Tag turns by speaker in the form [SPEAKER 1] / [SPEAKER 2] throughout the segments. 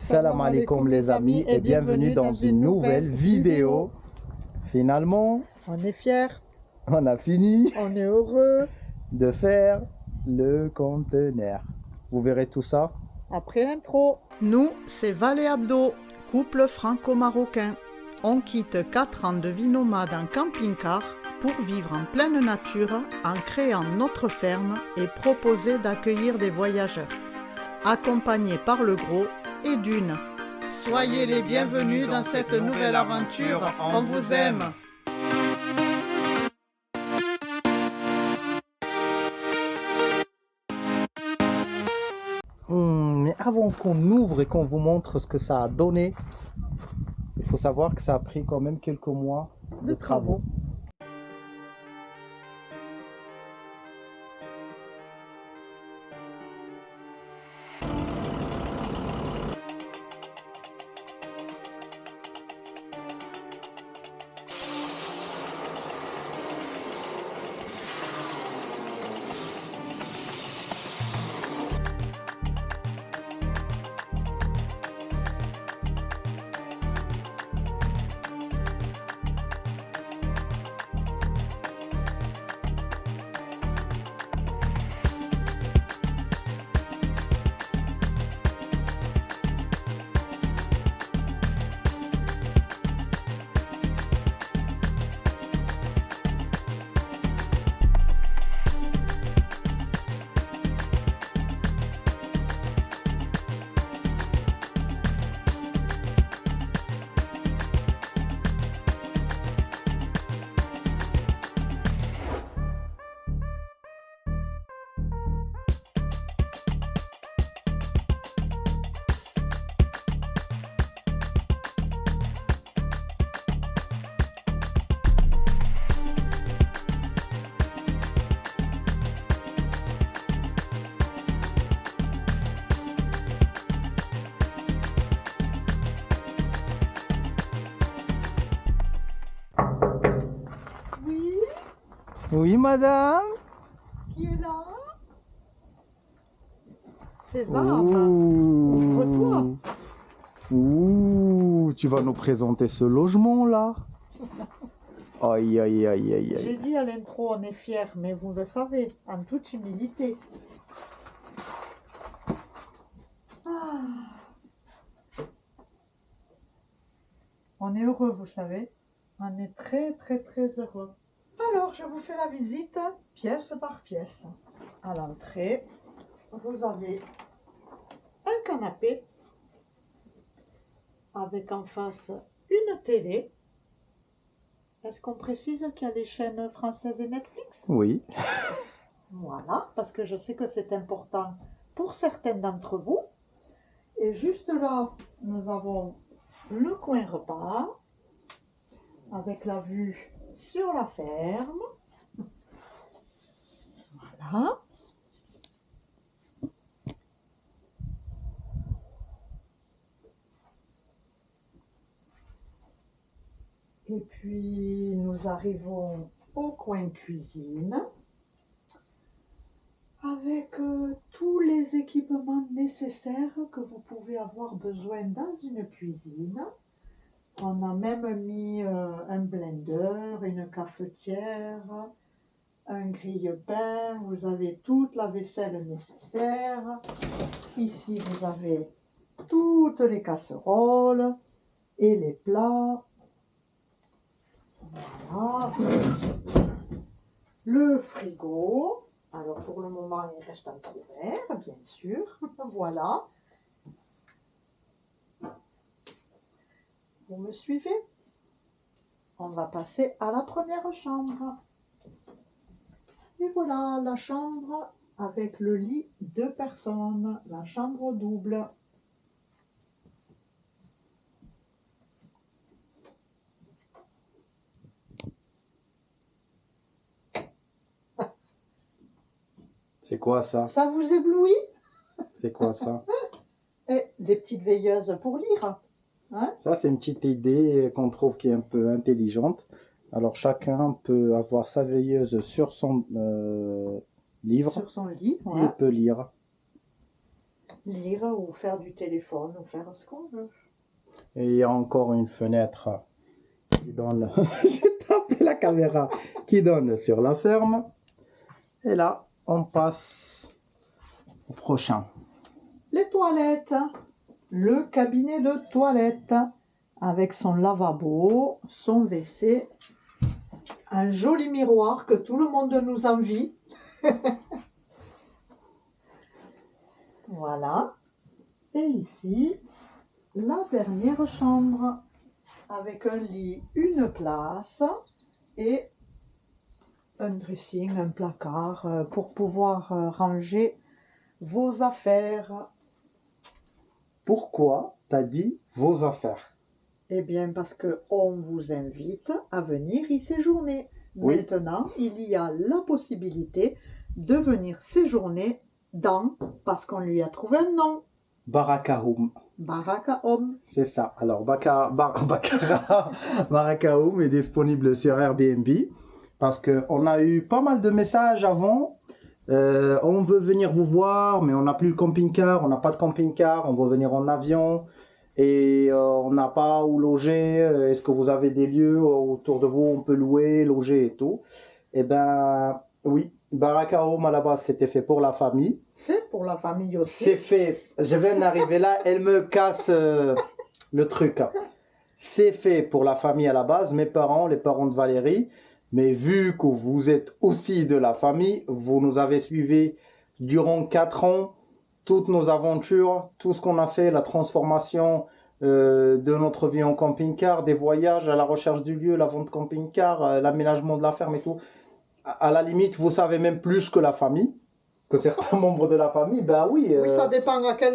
[SPEAKER 1] Salam alaikum les amis et bienvenue dans une nouvelle vidéo. Finalement,
[SPEAKER 2] on est fiers,
[SPEAKER 1] on a fini
[SPEAKER 2] on est heureux
[SPEAKER 1] de faire le conteneur. Vous verrez tout ça
[SPEAKER 2] après l'intro. Nous, c'est Val et Abdo, couple franco-marocain. On quitte 4 ans de vie nomade en camping-car pour vivre en pleine nature en créant notre ferme et proposer d'accueillir des voyageurs, accompagnés par le gros et d'une. Soyez les bienvenus dans cette nouvelle aventure, on vous aime.
[SPEAKER 1] Mais avant qu'on ouvre et qu'on vous montre ce que ça a donné, il faut savoir que ça a pris quand même quelques mois de travaux. Oui, madame.
[SPEAKER 2] Qui est là? César, ouvre-toi.
[SPEAKER 1] Ouh, tu vas nous présenter ce logement là. Aïe, aïe, aïe, aïe,
[SPEAKER 2] J'ai
[SPEAKER 1] aïe.
[SPEAKER 2] dit à l'intro, on est fiers, mais vous le savez, en toute humilité. On est heureux, vous savez. On est très, très, très heureux. Alors, je vous fais la visite pièce par pièce. À l'entrée, vous avez un canapé avec en face une télé. Est-ce qu'on précise qu'il y a les chaînes françaises et Netflix?
[SPEAKER 1] Oui.
[SPEAKER 2] Voilà, parce que je sais que c'est important pour certains d'entre vous. Et juste là, nous avons le coin repas avec la vue sur la ferme. Voilà. Et puis nous arrivons au coin cuisine avec tous les équipements nécessaires que vous pouvez avoir besoin dans une cuisine. On a même mis un blender, une cafetière, un grille-pain. Vous avez toute la vaisselle nécessaire. Ici, vous avez toutes les casseroles et les plats. Voilà. Le frigo. Alors, pour le moment, il reste entrouvert, bien sûr. Voilà. Vous me suivez? On va passer à la première chambre. Et voilà la chambre avec le lit 2 personnes, la chambre double.
[SPEAKER 1] C'est quoi ça?
[SPEAKER 2] Ça vous éblouit?
[SPEAKER 1] C'est quoi ça?
[SPEAKER 2] Et des petites veilleuses pour lire. Hein?
[SPEAKER 1] Ça, c'est une petite idée qu'on trouve qui est un peu intelligente. Alors, chacun peut avoir sa veilleuse sur son livre
[SPEAKER 2] Sur son lit,
[SPEAKER 1] et
[SPEAKER 2] voilà.
[SPEAKER 1] peut lire.
[SPEAKER 2] lire ou faire du téléphone ou faire ce qu'on veut.
[SPEAKER 1] Et il y a encore une fenêtre qui donne, j'ai tapé la caméra, qui donne sur la ferme. Et là, on passe au prochain.
[SPEAKER 2] Les toilettes, le cabinet de toilette avec son lavabo, son WC, un joli miroir que tout le monde nous envie. Voilà. Et ici, la dernière chambre avec un lit, une place et un dressing, un placard pour pouvoir ranger vos affaires.
[SPEAKER 1] Pourquoi t'as dit vos affaires?
[SPEAKER 2] Eh bien, parce qu'on vous invite à venir y séjourner.
[SPEAKER 1] Oui.
[SPEAKER 2] Maintenant, il y a la possibilité de venir séjourner parce qu'on lui a trouvé un nom,
[SPEAKER 1] Barakaoum.
[SPEAKER 2] Barakaoum.
[SPEAKER 1] C'est ça. Alors, Barakaoum est disponible sur Airbnb parce qu'on a eu pas mal de messages avant. On veut venir vous voir, mais on n'a plus le camping-car, on n'a pas de camping-car, on veut venir en avion et on n'a pas où loger. Est-ce que vous avez des lieux autour de vous, on peut louer, loger et tout? Eh ben, oui. Barakaoum à la base c'était fait pour la famille.
[SPEAKER 2] C'est pour la famille aussi.
[SPEAKER 1] C'est fait. Je viens d'arriver là, elle me casse le truc. C'est fait pour la famille à la base, mes parents, les parents de Valérie. Mais vu que vous êtes aussi de la famille, vous nous avez suivis durant 4 ans, toutes nos aventures, tout ce qu'on a fait, la transformation de notre vie en camping-car, des voyages à la recherche du lieu, la vente camping-car, l'aménagement de la ferme et tout. À la limite, vous savez même plus que la famille, que certains membres de la famille, ben oui.
[SPEAKER 2] Oui, ça dépend à quel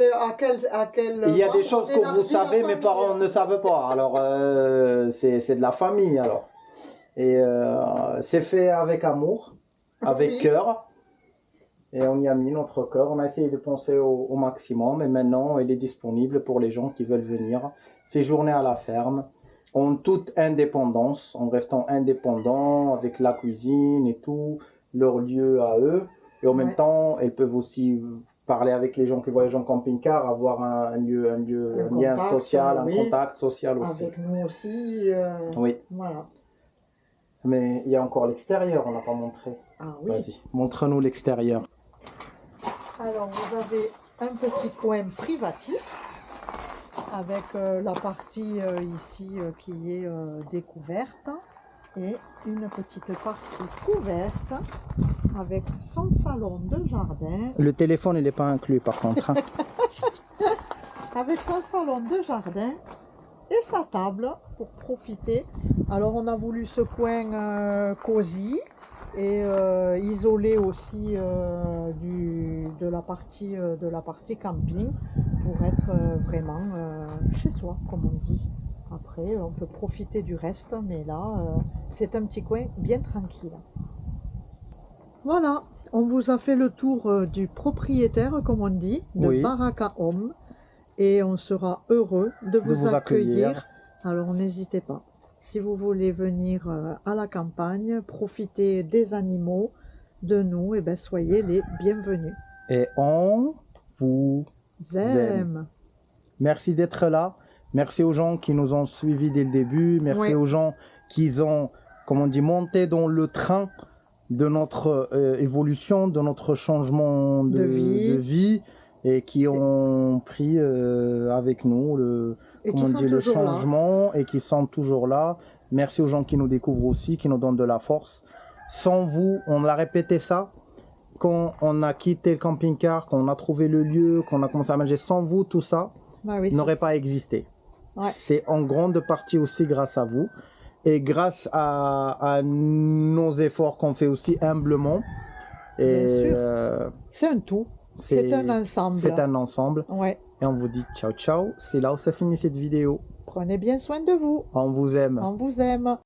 [SPEAKER 1] il y a des choses que vous savez, mes parents ne savent pas. Alors, c'est de la famille, alors. Et c'est fait avec amour, avec cœur. Et on y a mis notre cœur. On a essayé de penser au maximum. Et maintenant, il est disponible pour les gens qui veulent venir séjourner à la ferme. En toute indépendance, en restant indépendants avec la cuisine et tout, leur lieu à eux. Et en même temps, elles peuvent aussi parler avec les gens qui voyagent en camping-car, avoir un lien social, un contact social aussi.
[SPEAKER 2] Avec nous aussi.
[SPEAKER 1] Oui.
[SPEAKER 2] Voilà.
[SPEAKER 1] Mais il y a encore l'extérieur, on n'a pas montré.
[SPEAKER 2] Ah oui.
[SPEAKER 1] Vas-y, montre-nous l'extérieur.
[SPEAKER 2] Alors, vous avez un petit coin privatif avec la partie ici qui est découverte et une petite partie couverte avec son salon de jardin.
[SPEAKER 1] Le téléphone, il n'est pas inclus par contre. Hein.
[SPEAKER 2] Avec son salon de jardin et sa table pour profiter. Alors, on a voulu ce coin cosy et isolé aussi de la partie camping pour être vraiment chez soi, comme on dit. Après, on peut profiter du reste, mais là, c'est un petit coin bien tranquille. Voilà, on vous a fait le tour du propriétaire, comme on dit, de Barakaoum, et on sera heureux de vous accueillir. Alors, n'hésitez pas. Si vous voulez venir à la campagne, profiter des animaux, de nous, et bien soyez les bienvenus.
[SPEAKER 1] Et on vous aime. Merci d'être là. Merci aux gens qui nous ont suivis dès le début. Merci aux gens qui ont, comme on dit, monté dans le train de notre évolution, de notre changement de vie et qui ont pris avec nous le changement et qui sont toujours là. Merci aux gens qui nous découvrent aussi, qui nous donnent de la force. Sans vous, on a répété ça, quand on a quitté le camping-car, quand on a trouvé le lieu, qu'on a commencé à manger, sans vous, tout ça n'aurait pas existé. C'est en grande partie aussi grâce à vous et grâce à nos efforts qu'on fait aussi humblement. Et
[SPEAKER 2] c'est un tout, c'est un ensemble.
[SPEAKER 1] C'est un ensemble. Et on vous dit ciao ciao, c'est là où ça finit cette vidéo.
[SPEAKER 2] Prenez bien soin de vous.
[SPEAKER 1] On vous aime.
[SPEAKER 2] On vous aime.